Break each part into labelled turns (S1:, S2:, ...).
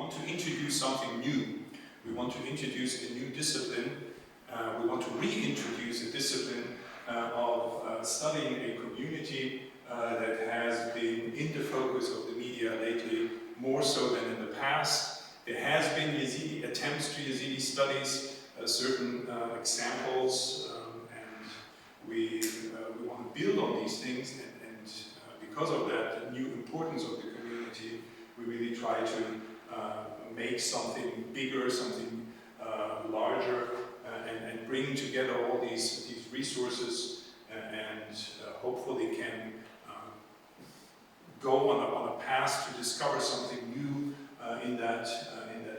S1: want to introduce something new. We want to introduce a new discipline. We want to reintroduce a discipline of studying a community that has been in the focus of the media lately, more so than in the past. There has been Yezidi attempts to Yezidi studies, certain examples, and we want to build on these things, and because of that, the new importance of the community, we really try to make something bigger, something larger, and bring together all these resources, and hopefully can go on a path to discover something new in that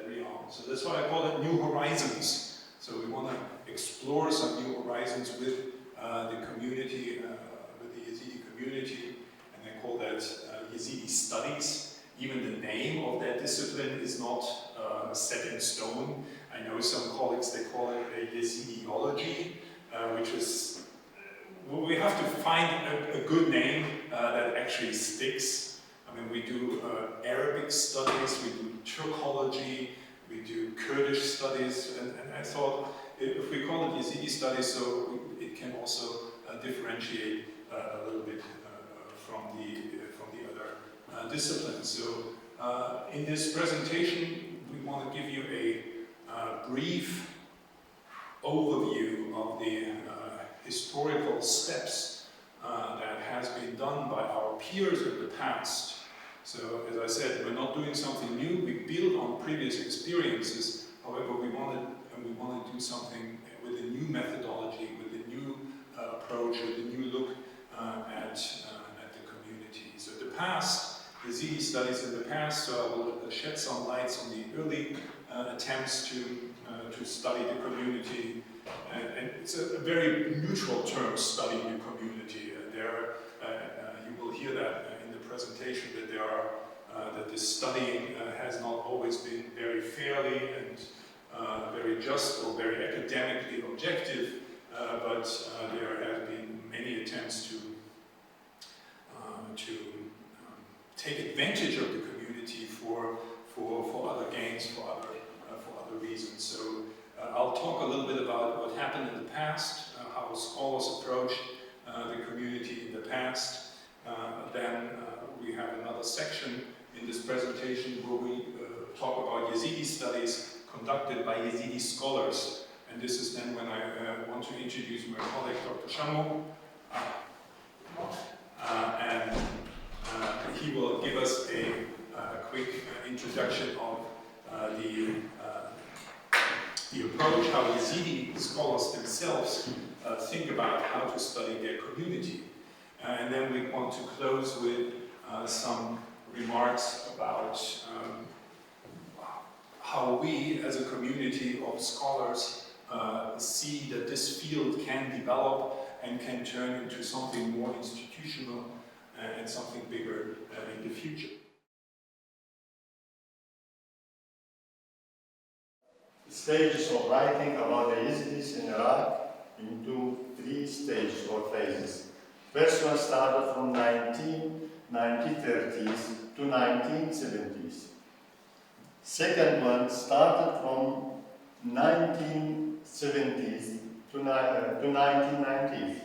S1: realm. So that's why I call it New Horizons. So we want to explore some new horizons with the community, with the Yezidi community, and I call that Yezidi Studies. Even the name of that discipline is not set in stone. I know some colleagues, they call it a Yezidiology, which is, we have to find a good name that actually sticks. I mean, we do Arabic studies, we do Turkology, we do Kurdish studies, and I thought if we call it Yezidi Studies, so it can also differentiate a little bit from the other disciplines. So in this presentation, we want to give you a brief overview of the historical steps that has been done by our peers in the past. So, as I said, we're not doing something new. We build on previous experiences. However, we want to do something with a new methodology, with a new approach, with a new look at the community. So, the past, Yezidi studies in the past. So, I will shed some lights on the early attempts to study the community. And it's a very neutral term, studying the community. You will hear that in the presentation that that the studying has not always been very fairly and very just or very academically objective, but there have been many attempts to take advantage of the community for other gains, for other reasons. So I'll talk a little bit about what happened in the past, how scholars approached the community in the past. Then we have another section in this presentation where we talk about Yezidi studies conducted by Yezidi scholars. And this is then when I want to introduce my colleague, Dr. Shammo. And he will give us a quick introduction of the approach, how Yezidi scholars themselves think about how to study their community. And then we want to close with some remarks about how we, as a community of scholars, see that this field can develop and can turn into something more institutional and something bigger in the future.
S2: Stages of writing about the Yezidis in Iraq into 3 stages or phases. First one started from 1930s to 1970s. Second one started from 1970s to 1990s.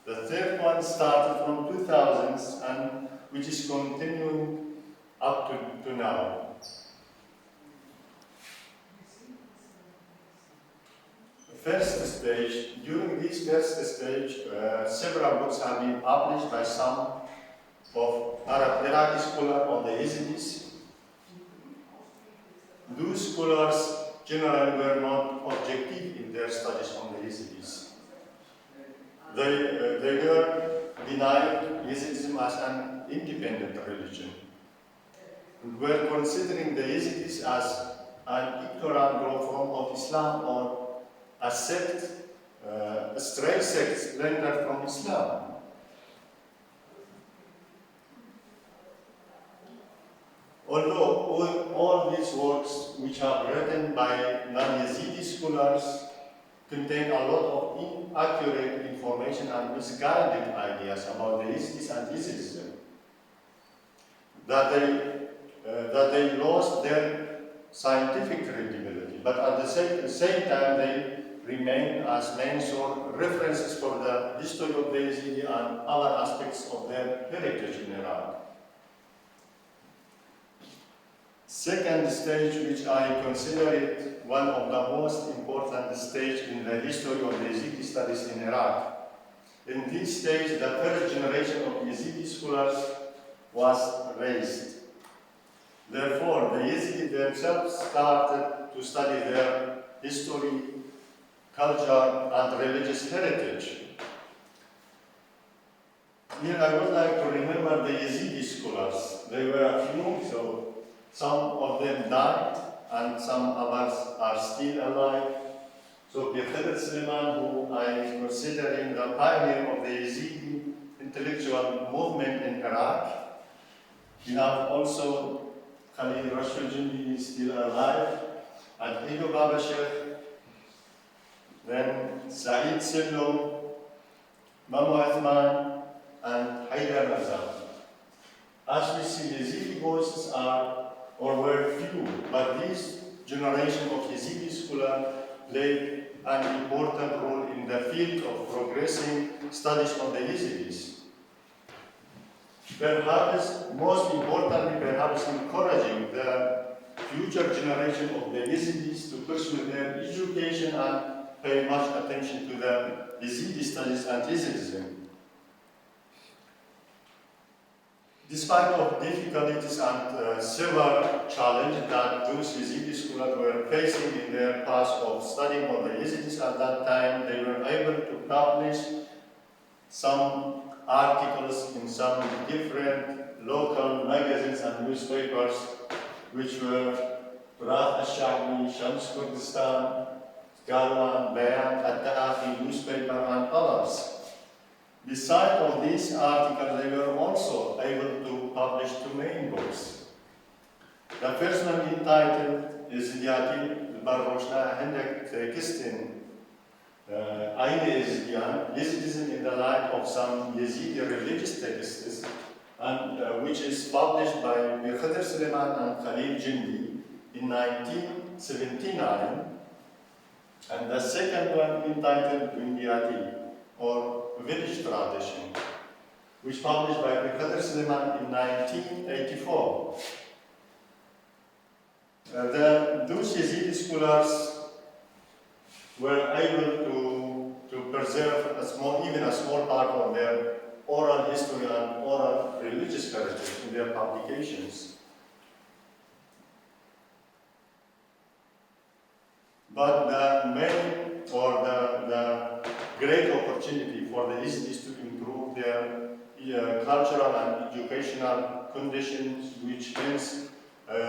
S2: The third one started from 2000s and which is continuing up to now. First stage, during this first stage, several books have been published by some of Arab-Iraqi scholars on the Yezidis. Those scholars generally were not objective in their studies on the Yezidis. They were denying Yezidism as an independent religion and were considering the Yezidis as an ignorant form of Islam or a sect, a stray sect rendered from Islam. Although all these works, which are written by non-Yezidi scholars, contain a lot of inaccurate information and misguided ideas about the Yezidis and Yezidism, that they lost their scientific credibility, but at the same time they remain as main references for the history of the Yazidi and other aspects of their heritage in Iraq. Second stage, which I consider it one of the most important stages in the history of the Yezidi studies in Iraq. In this stage, the first generation of Yezidi scholars was raised. Therefore, the Yezidi themselves started to study their history, culture, and religious heritage. Here I would like to remember the Yezidi scholars. They were a few, so some of them died, and some others are still alive. So Qader Shammo, who I consider him the pioneer of the Yezidi intellectual movement in Iraq. We have also Qader Shammo is still alive, and Ido Babashir, then Saeed Sillum, Mamu Athman, and Haidar Azam. As we see, Yezidi voices are or were few, but this generation of Yezidi scholars played an important role in the field of progressing studies on the Yezidis. Perhaps, most importantly, perhaps encouraging the future generation of the Yezidis to pursue their education and pay much attention to the Yezidi studies and Yezidism. Despite of difficulties and several challenges that those Yezidi scholars were facing in their path of studying on the Yezidis at that time, they were able to publish some articles in some different local magazines and newspapers, which were Prof Al-Sha'bi, Shams Kurdistan, Galwan, Bayan, At-Ta'afi newspaper, and others. Besides of these articles, they were also able to publish two main books. The first one entitled Yezidiyati Barroshna Hendek Tekistin Aine Yezidiyan, Yezidism in the light of some Yezidi religious texts, and which is published by Qader Shammo and Khalil Jindi in 1979. And the second one entitled Bindiyati, or Village Tradition, which published by Qader Shammo in 1984. Those Yezidi scholars were able to preserve even a small part of their oral history and oral religious heritage in their publications. But the main or the great opportunity for the Yezidis to improve their cultural and educational conditions, which hence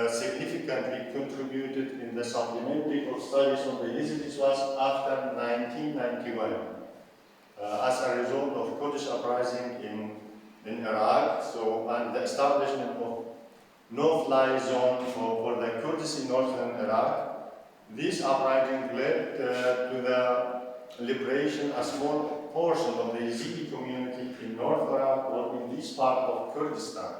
S2: significantly contributed in the supplementary of studies on the Yezidis, was after 1991. As a result of Kurdish uprising in Iraq, and the establishment of no-fly zone for the Kurds in northern Iraq, this uprising led to the liberation a small portion of the Yezidi community in North Iraq or in this part of Kurdistan.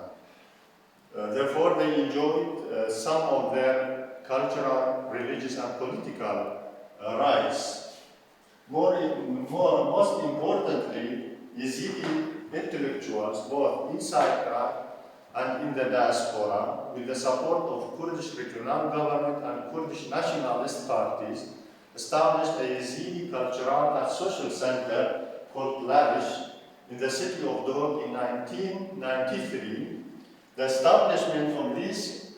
S2: Therefore, they enjoyed some of their cultural, religious, and political rights. Most importantly, Yezidi intellectuals, both inside Iraq and in the diaspora, with the support of Kurdish regional government and Kurdish nationalist parties, established a Yezidi cultural and social center called Lavish in the city of Dor in 1993. The establishment of this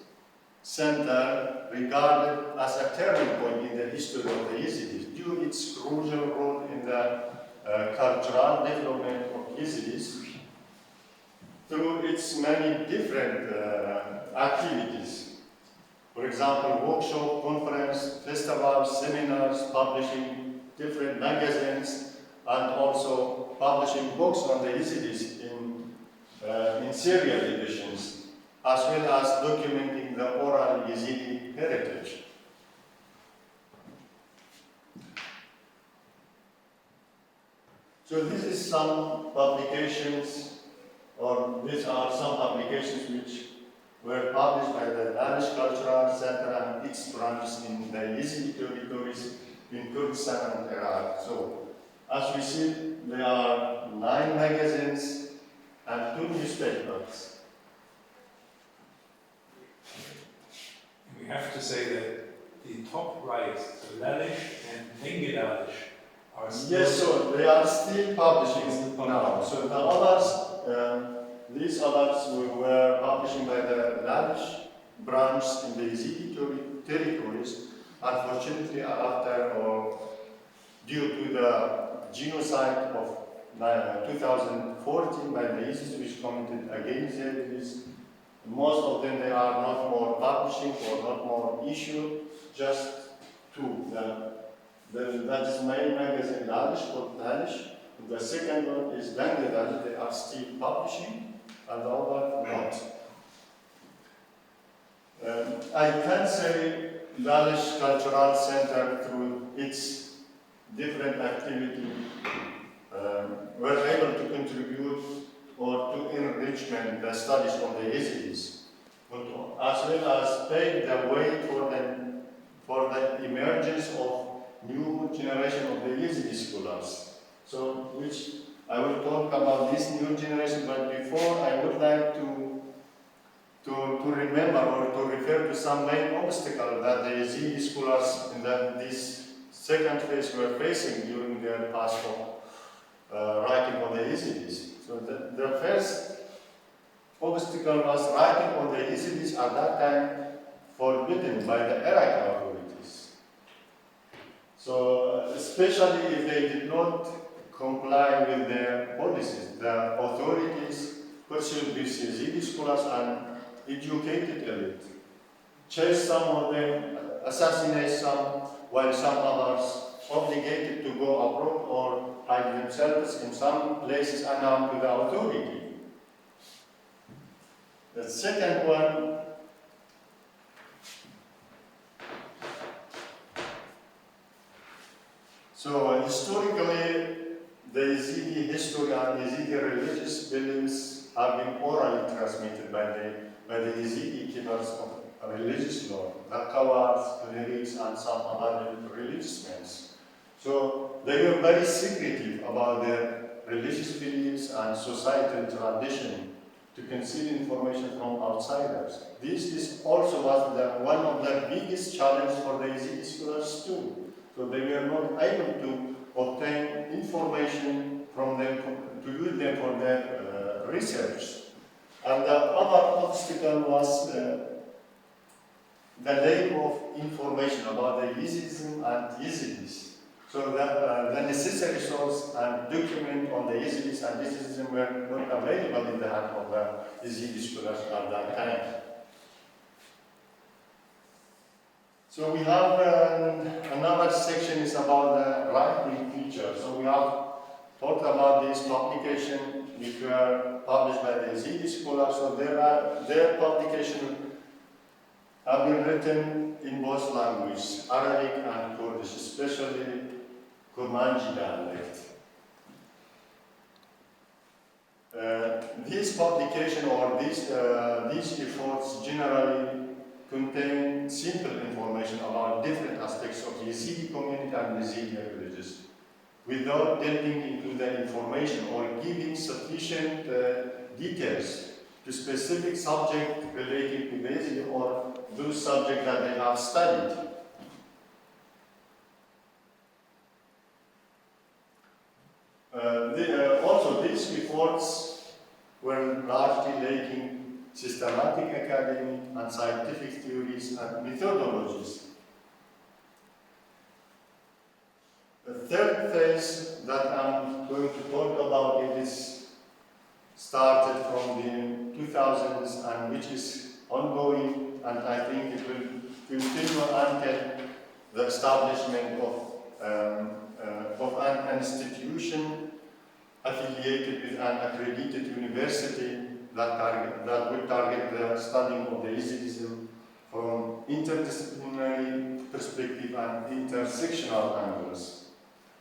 S2: center regarded as a turning point in the history of the Yezidis due to its crucial role in the cultural development of Yezidis through its many different activities. For example, workshop, conference, festivals, seminars, publishing different magazines, and also publishing books on the Yezidis in serial editions, as well as documenting the oral Yezidi heritage. So this is some publications, or these are some publications which were published by the Danish Cultural Center and and its branches in the Yezidi territories in Kurdistan and Iraq. So, as we see, there are 9 magazines and 2 newspapers.
S1: We have to say that the top right, so Lalish and Bengidalish, are still...
S2: Yes, so they are still publishing now. So the others, these others were publishing by the Lalish branch in the Yezidi territories. Unfortunately, after or due to the genocide of 2014 by the Yazidis which committed against Yazidis, most of them they are not more publishing or not more issued, just 2. That is my magazine Lalish, called Lalish. The second one is Bangladesh, they are still publishing, and the other not. I can say Lalish Cultural Center, through its different activity, were able to contribute or to enrichment the studies of the Yazidis, as well as pave the way for the emergence of new generation of the Yezidi scholars. So, which I will talk about this new generation, but before I would like to remember or to refer to some main obstacles that the Yezidi scholars in this second phase were facing during their past writing on the Yazidis. So the first obstacle was writing on the Yazidis at that time forbidden by the Iraqi authorities. So especially if they did not comply with their policies, the authorities pursued these Yazidi scholars and educated elite, chased some of them, assassinated some, while some others obligated to go abroad or hide themselves in some places unknown to the authority. The second one, so historically, the Yazidi history and Yazidi religious beliefs have been orally transmitted by the Yazidi keepers of religious law, the Qawards, clerics, and some other religious men. So they were very secretive about their religious beliefs and societal tradition to conceal information from outsiders. This also was one of the biggest challenges for the Yezidi scholars too. So they were not able to obtain information from them, to use them for their research. And the other obstacle was the lack of information about the Yezidism and Yezidis. So the necessary source and document on the Yezidis and Yezidism were not available in the hands of the Yezidi scholars at that time. So we have another section is about the writing feature. So we have talked about this publication which were published by the Yezidi scholars. So their publication have been written in both languages, Arabic and Kurdish, especially Kurmanji dialect. This publication or these efforts generally contain simple information about different aspects of Yezidi community and Yezidi religions, without delving into the information or giving sufficient details to specific subject related to Yezidi or those subjects that they have studied. Also, these reports were largely lacking systematic academic and scientific theories and methodologies. The third phase that I'm going to talk about is started from the 2000s and which is ongoing, and I think it will continue until the establishment of an institution affiliated with an accredited university that will target the studying of the Yezidism from interdisciplinary perspective and intersectional angles.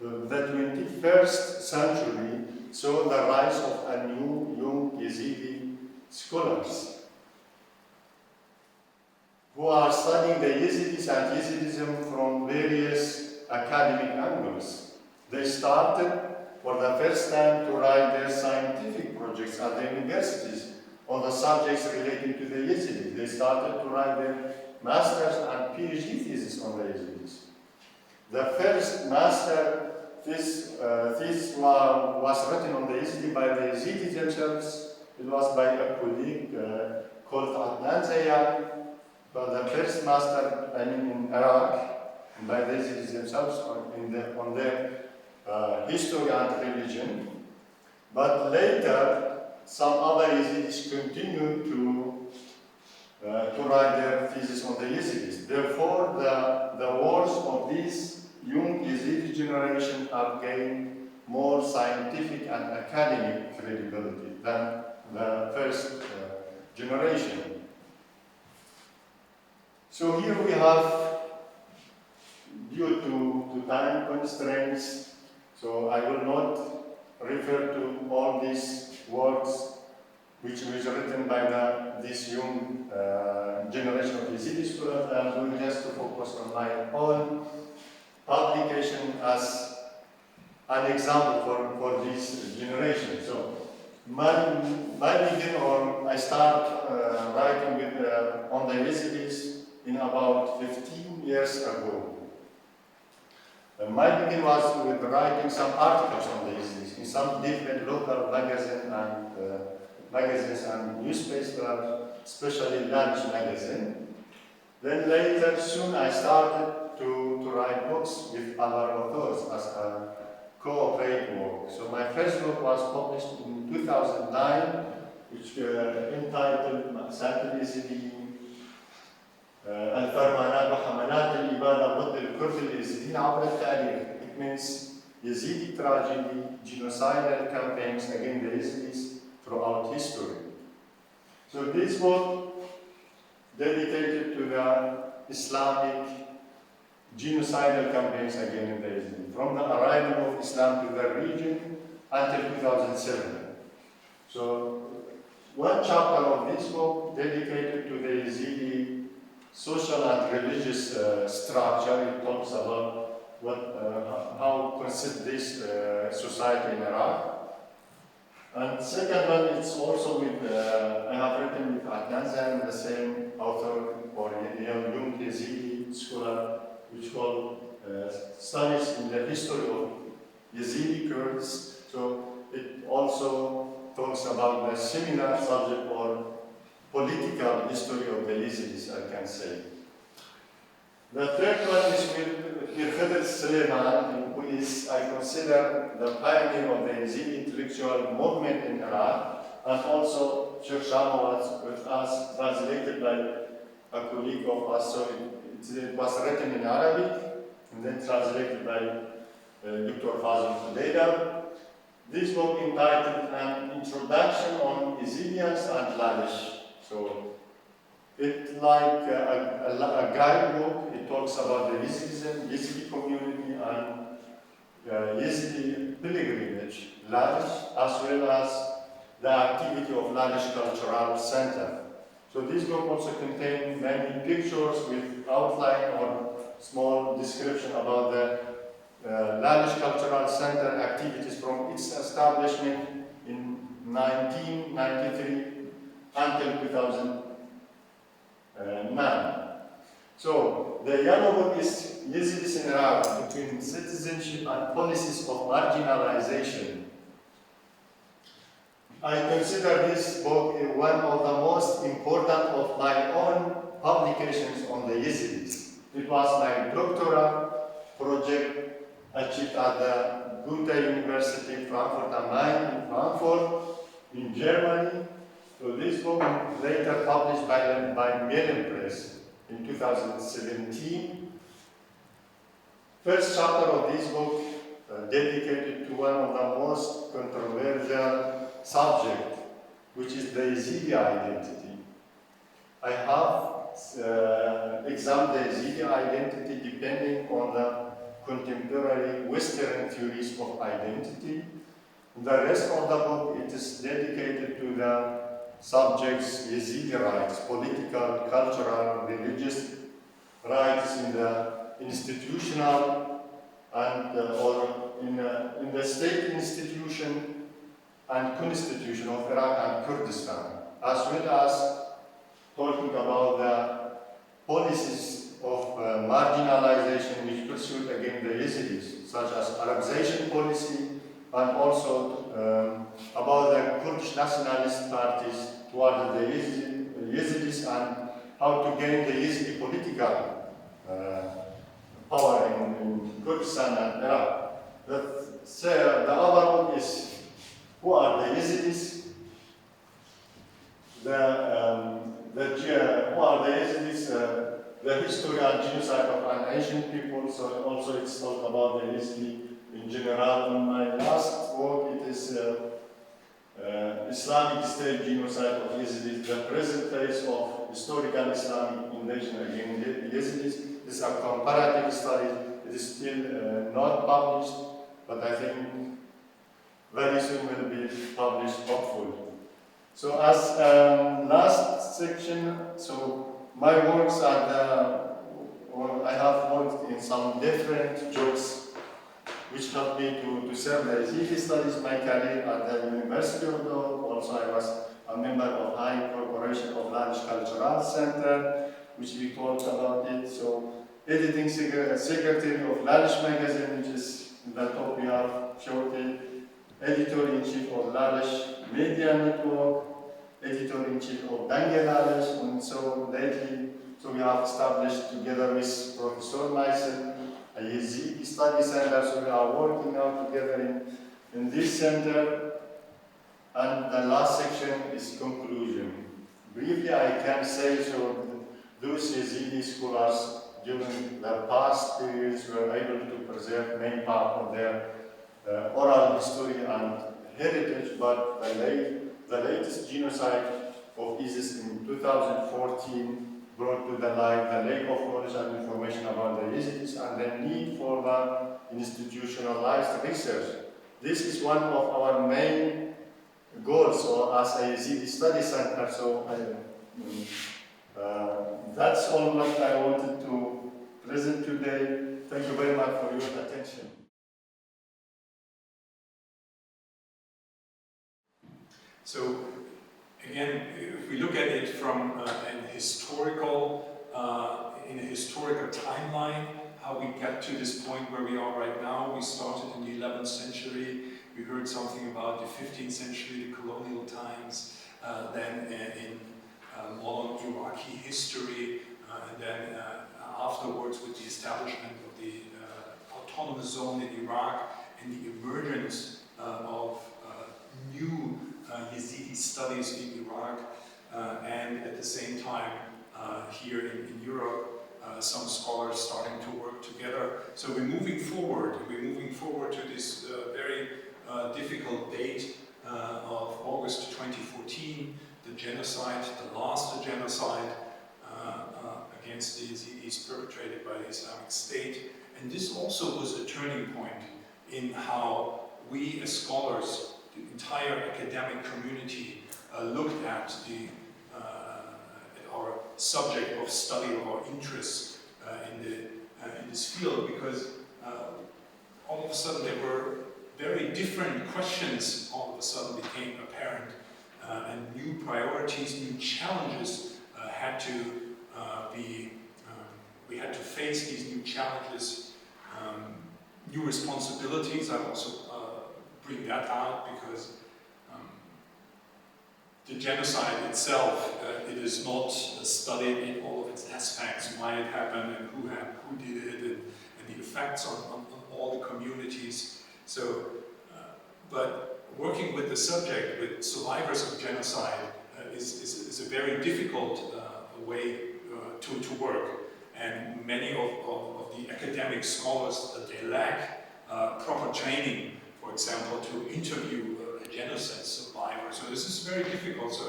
S2: The 21st century saw the rise of a new young Yezidi scholars who are studying the Yezidis and Yezidism from various academic angles. They started for the first time to write their scientific projects at the universities on the subjects relating to the Yezidis. They started to write their master's and PhD thesis on the Yezidis. The first master thesis was written on the Yezidi by the Yezidis themselves. It was by a colleague called Adnan Zayan, but the first master, in Iraq, by the Yezidis themselves on their history and religion. But later, some other Yezidis continued to write their thesis on the Yezidis. Therefore, the works of this young Yezidi generation have gained more scientific and academic credibility than the first generation. So here we have, due to time constraints, so I will not refer to all these works which was written by this young generation of Yezidi students. I'm going just to focus on my own publication as an example for this generation. So I start writing on the Yezidis in about 15 years ago. My beginning was with writing some articles on the Yezidis in some different local magazines and newspapers, especially Lunch magazine. Then later, soon I started to write books with other authors as a co-operative work. So my first book was published in 2009, which entitled Masakil Yezidi الفرمانات وحملات الإبادة ضد الكرد اليزيديين عبر التاريخ. It means Yazidi tragedy, genocidal campaigns against the Yazidis throughout history. So this book dedicated to the Islamic genocidal campaigns against the Yazidis, from the arrival of Islam to the region until 2007. So one chapter of this book dedicated to the Yazidi social and religious structure. It talks about how consists this society in Iraq. And second one, it's also with, I have written with Adnan Zayan, the same author or young Yazidi scholar, which called Studies in the History of Yazidi Kurds. So it also talks about the similar subject or political history of the Yezidis, I can say. The third one is with Qader Shammo, who is, I consider, the pioneer of the Yezidi intellectual movement in Iraq, and also Qader Shammo was with us, translated by a colleague of us, so it was written in Arabic, and then translated by Dr. Qader. This book entitled An Introduction on Yezidians and Lalish. So it's like a guidebook. It talks about the Yezidism, Yezidi community, and Yezidi pilgrimage, Lalish, as well as the activity of Lalish Cultural Center. So this book also contains many pictures with outline or small description about the Lalish Cultural Center activities from its establishment in 1993 until 2009. So the yellow book is Yezidis in Iraq, between citizenship and policies of marginalization. I consider this book one of the most important of my own publications on the Yezidis. It was my doctoral project achieved at the Goethe University Frankfurt am Main in Frankfurt, in Germany. So this book later published by Mielen Press in 2017. First chapter of this book dedicated to one of the most controversial subjects, which is the Yezidi identity. I have examined the Yezidi identity depending on the contemporary Western theories of identity. The rest of the book, it is dedicated to the subjects Yazidi rights, political, cultural, religious rights in the institutional and or in the state institution and constitution of Iraq and Kurdistan, as well as talking about the policies of marginalization which pursued against the Yazidis, such as Arabization policy, and also about the Kurdish nationalist parties toward the Yazidis and how to gain the Yazidi political power in Kurdistan and Iraq. The overall is who are the Yazidis, who are the Yazidis, the history and genocide of an ancient people, so also it's talk about the Yazidi in general. In my last work, it is Islamic State genocide of Yazidis, the present phase of historical Islamic invasion against Yazidis. This is a comparative study. It is still not published, but I think very soon will be published, hopefully. So as last section, so my works are I have worked in some different jobs which helped me to serve the Yezidi Studies, my career at the University of Dor. Also I was a member of High Corporation of Leipzig Cultural Center, which we talked about it. So editing secretary of Leipzig magazine, which is the top we have shortly, editor-in-chief of Leipzig Media Network, editor-in-chief of Dange Leipzig, and so lately, so we have established together with Professor Maisel a Yezidi Studies Center, so we are working now together in this center. And the last section is conclusion. Briefly, I can say, so those Yezidi scholars during the past periods were able to preserve main part of their oral history and heritage, but the latest genocide of ISIS in 2014 brought to the light the lack of knowledge and information about the Yazidis and the need for the institutionalized research. This is one of our main goals, or as a Yezidi Studies Center. So that's all what I wanted to present today. Thank you very much for your attention.
S1: So again, if we look at it from in a historical timeline, how we get to this point where we are right now. We started in the 11th century. We heard something about the 15th century, the colonial times, then in modern Iraqi history, and then afterwards with the establishment of the autonomous zone in Iraq and the emergence of new Yezidi studies in Iraq, and at the same time here in Europe, some scholars starting to work together. So we're moving forward. We're moving forward to this very difficult date of August 2014, the genocide, the last genocide against the Yazidis perpetrated by the Islamic State. And this also was a turning point in how we as scholars, the entire academic community, looked at our subject of study, of our interest in this field, because all of a sudden there were very different questions all of a sudden became apparent, and new priorities, new challenges had to we had to face these new challenges, new responsibilities. I also bring that out because the genocide itself, it is not studied in all of its aspects, why it happened and who did it, and the effects on all the communities. So, but working with the subject, with survivors of genocide, is a very difficult way to work. And many of the academic scholars, they lack proper training, for example, to interview a genocide survivor. So this is very difficult,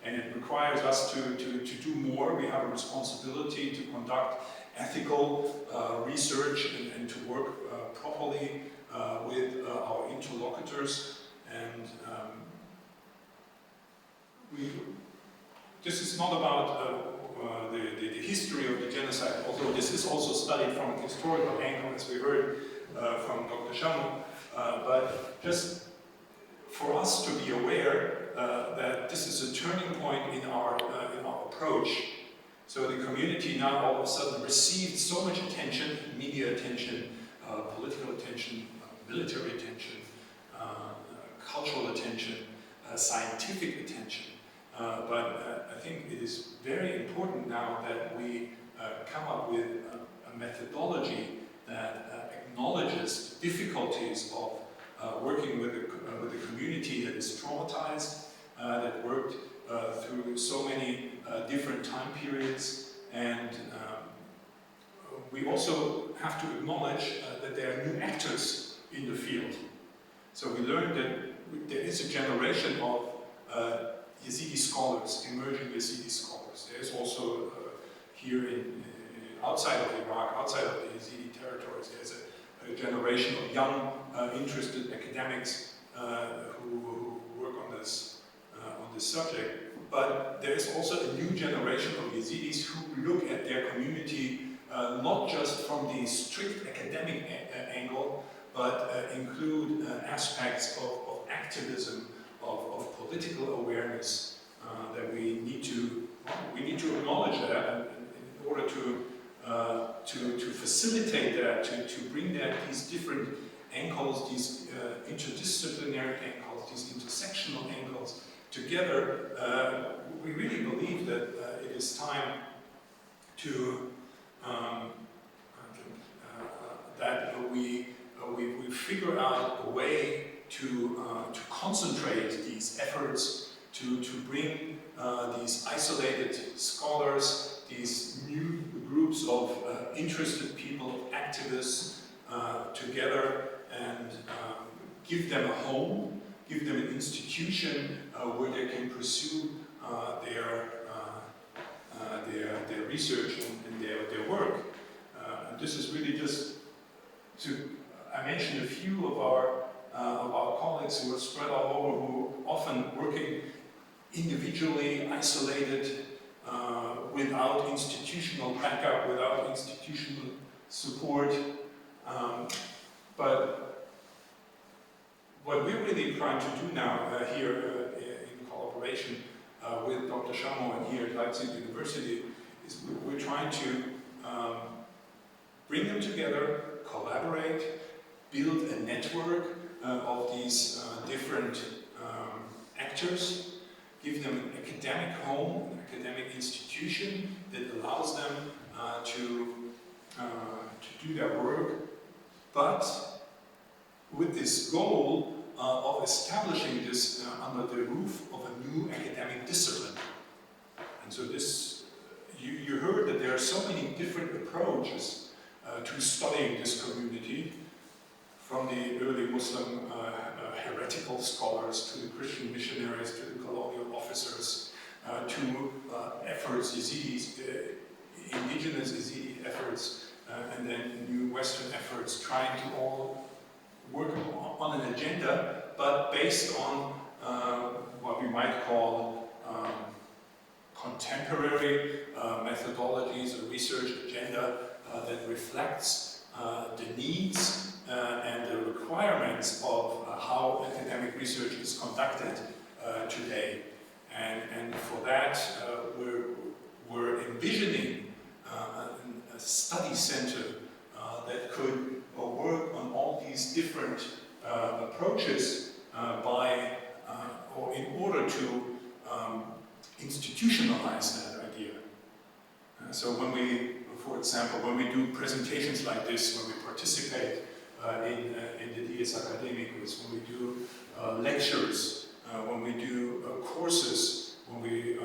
S1: and it requires us to do more. We have a responsibility to conduct ethical research and to work properly with our interlocutors. And we not about the history of the genocide, although this is also studied from an historical angle, as we heard from Dr. Shammo, but just for us to be aware that this is a turning point in our approach. So the community now all of a sudden received so much attention, media attention, political attention, military attention, cultural attention, scientific attention. But I think it is very important now that we come up with a methodology that acknowledges the difficulties of working with a community that is traumatized, that worked through so many different time periods, and we also have to acknowledge that there are new actors in the field. So we learned that there is a generation of Yezidi scholars, emerging Yezidi scholars. There is also here outside of Iraq, outside of the Yezidi territories, there's a generation of young, interested academics who work on this subject. But there is also a new generation of Yezidis who look at their community not just from the strict academic angle, but include aspects of activism, of political awareness that we need to acknowledge that in order to facilitate that, to bring that these different angles, these interdisciplinary angles, these intersectional angles together. We really believe that it is time to that we figure out a way to concentrate these efforts, to bring these isolated scholars, these new groups of interested people, activists together, and give them a home, give them an institution where they can pursue their research and their work. And this is really just I mentioned a few of our colleagues who are spread all over, who are often working individually, isolated, without institutional backup, without institutional support. But what we're really trying to do now here in collaboration with Dr. Shammo and here at Leipzig University is we're trying to bring them together, collaborate, build a network of these different actors, give them an academic home, an academic institution that allows them to do their work, but with this goal of establishing this under the roof of a new academic discipline. And so this, you heard that there are so many different approaches to studying this community, from the early Muslim heretical scholars to the Christian missionaries to the colonial officers to efforts, Yazidis, indigenous Yazidi efforts, and then new Western efforts, trying to all work on an agenda, but based on what we might call contemporary methodologies, a research agenda that reflects the needs and the requirements of how academic research is conducted today. And for that, we're envisioning a study center that could work on all these different approaches or in order to institutionalize that idea. So when we, for example, when we do presentations like this, when we participate in the Dies Academicus, when we do lectures, when we do courses, when we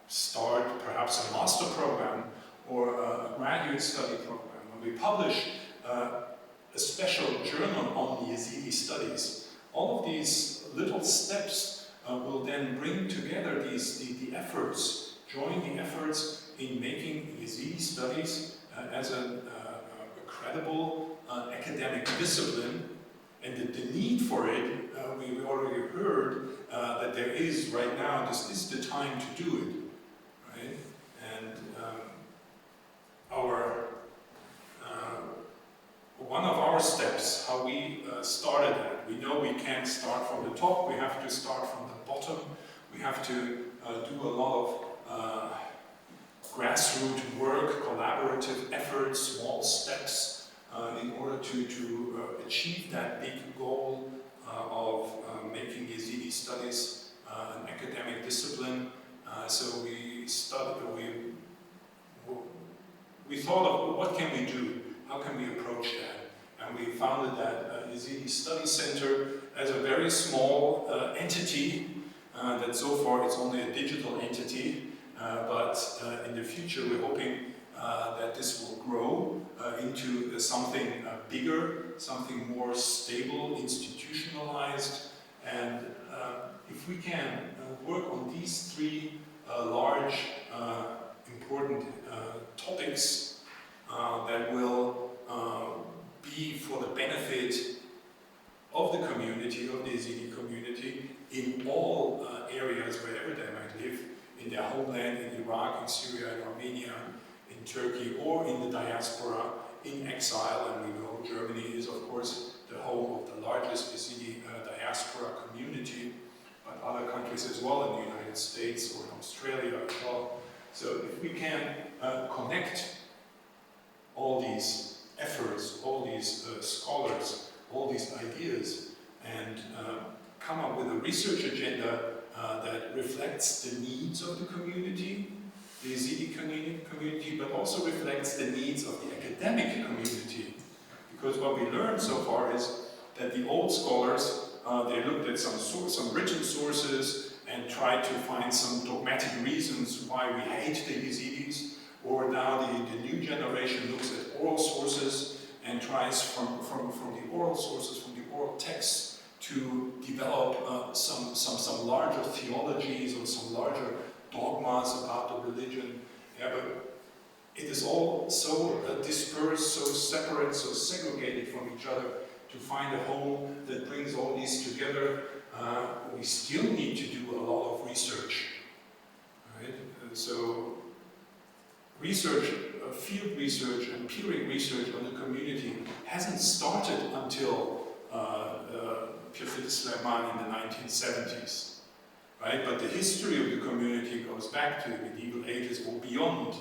S1: start perhaps a master program or a graduate study program, when we publish a special journal on Yezidi studies, all of these little steps will then bring together the efforts, join the efforts in making Yezidi studies as a credible academic discipline, and the need for it, we already heard that there is right now, this is the time to do it. And one of our steps, how we started that, we know we can't start from the top, we have to start from the bottom. We have to do a lot of grassroots work, collaborative efforts, small steps in order to achieve that big goal of making Yezidi studies an academic discipline. So we thought of what can we do, how can we approach that? And we founded that Yezidi Studies Center as a very small entity that so far it's only a digital entity, but in the future we're hoping that this will grow into something bigger, something more stable, institutionalized, and if we can work on these three large, important topics that will be for the benefit of the community, of the Yezidi community, in all areas, wherever they might live, in their homeland, in Iraq, in Syria, in Armenia, in Turkey, or in the diaspora, in exile. And we know Germany is, of course, the home of the largest Yezidi diaspora community, but other countries as well, in the United States or in Australia as well. So if we can connect all these efforts, all these scholars, all these ideas, and come up with a research agenda that reflects the needs of the community, the Yezidi community, but also reflects the needs of the academic community. Because what we learned so far is that the old scholars, they looked at some written sources and tried to find some dogmatic reasons why we hate the Yezidis, or now the new generation looks at oral sources and tries from the oral sources, from the oral texts, to develop some larger theologies or some larger dogmas about the religion. Yeah, but it is all so dispersed, so separate, so segregated from each other. To find a home that brings all these together, we still need to do a lot of research. Right? So research, field research, empiric research on the community hasn't started until Prof. Sulaiman in the 1970s. Right? But the history of the community goes back to the medieval ages or beyond.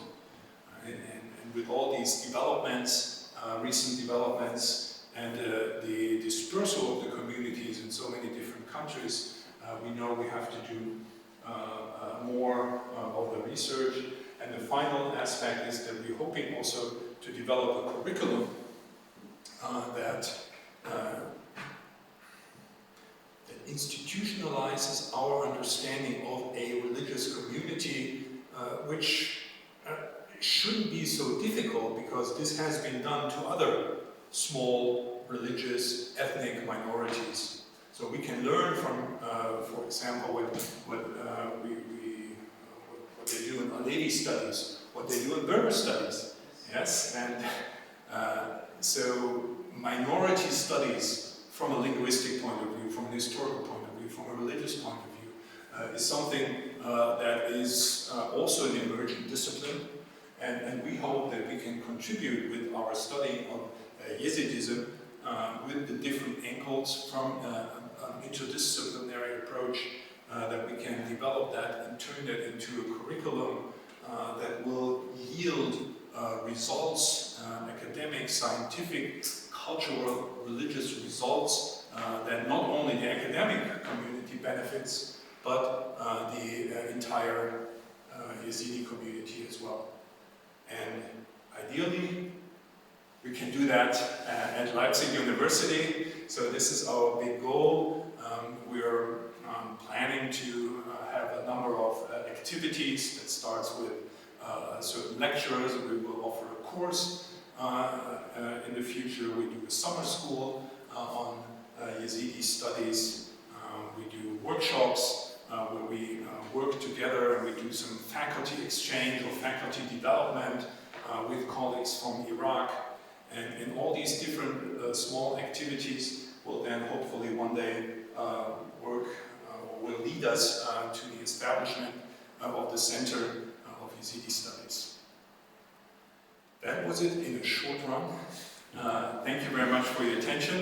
S1: Right? And with all these developments, recent developments, and the dispersal of the communities in so many different countries, we know we have to do more of the research. And the final aspect is that we're hoping also to develop a curriculum that institutionalizes our understanding of a religious community, which shouldn't be so difficult because this has been done to other small religious ethnic minorities. So we can learn from, for example, what they do in Alevi studies, what they do in Berber studies. Yes, and so minority studies from a linguistic point of view, from a historical point of view, from a religious point of view, is something that is also an emerging discipline. And we hope that we can contribute with our study of Yezidism with the different angles from an interdisciplinary approach, that we can develop that and turn that into a curriculum that will yield results, academic, scientific, cultural, religious results that not only the academic community benefits, but the entire Yezidi community as well. And ideally, we can do that at Leipzig University. So this is our big goal. We're planning to have a number of activities that starts with certain lectures. We will offer a course in the future. We do a summer school on Yezidi studies. We do workshops where we work together and we do some faculty exchange or faculty development with colleagues from Iraq. And in all these different small activities will then hopefully one day will lead us to the establishment of the Center of Yezidi studies. That was it in a short run. Thank you very much for your attention.